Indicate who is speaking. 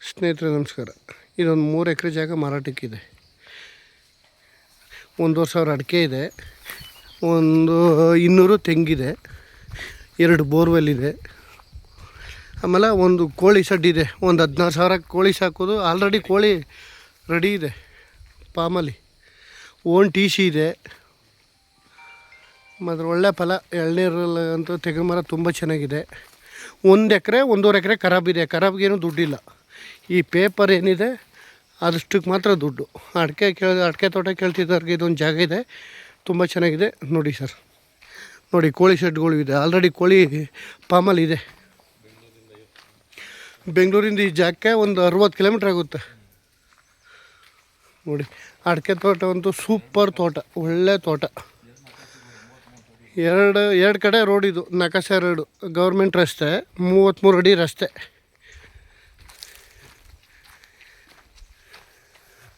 Speaker 1: ಸ್ನೇಹಿತರೆ ನಮಸ್ಕಾರ. ಇದೊಂದು 3 ಎಕರೆ ಜಾಗ ಮಾರಾಟಕ್ಕಿದೆ. 1,500 ಅಡಿಕೆ ಇದೆ, ಒಂದು 200 ತೆಂಗಿದೆ, 2 ಬೋರ್ವೆಲ್ ಇದೆ, ಆಮೇಲೆ ಒಂದು ಕೋಳಿ ಶೆಡ್ ಇದೆ. ಒಂದು 16,000 ಕೋಳಿ ಸಾಕೋದು. ಆಲ್ರೆಡಿ ಕೋಳಿ ರೆಡಿ ಇದೆ ಫಾರ್ಮಲ್ಲಿ. ಓನ್ ಟಿ ಸಿ ಇದೆ. ಮತ್ತು ಒಳ್ಳೆ ಫಲ. ಎಳ್ನೀರಲ್ಲಂತೂ ತೆಂಗಿನ ಮರ ತುಂಬ ಚೆನ್ನಾಗಿದೆ. 1 ಎಕರೆ 1.5 ಎಕರೆ ಖರಾಬಿದೆ. ಖರಾಬ್ಗೇನು ದುಡ್ಡಿಲ್ಲ. ಈ ಪೇಪರ್ ಏನಿದೆ ಅದಷ್ಟಕ್ಕೆ ಮಾತ್ರ ದುಡ್ಡು. ಅಡಿಕೆ ತೋಟ ಕೇಳ್ತಿದ್ದವ್ರಿಗೆ ಇದೊಂದು ಜಾಗ ಇದೆ, ತುಂಬ ಚೆನ್ನಾಗಿದೆ. ನೋಡಿ ಸರ್, ನೋಡಿ ಕೋಳಿ ಶೆಡ್ಗಳು ಇದೆ. ಆಲ್ರೆಡಿ ಕೋಳಿ ಫಾರ್ಮಲ್ಲಿ ಇದೆ. ಬೆಂಗಳೂರಿಂದ ಈ ಜಾಗಕ್ಕೆ ಒಂದು 60 ಕಿಲೋಮೀಟ್ರ್ ಆಗುತ್ತೆ. ನೋಡಿ ಅಡಿಕೆ ತೋಟ ಅಂತೂ ಸೂಪರ್ ತೋಟ, ಒಳ್ಳೆ ತೋಟ. ಎರಡು ಕಡೆ ರೋಡ್. ಇದು ನಕಾಸೆ ರೋಡು, ಗೌರ್ಮೆಂಟ್ ರಸ್ತೆ, 33 ಅಡಿ ರಸ್ತೆ.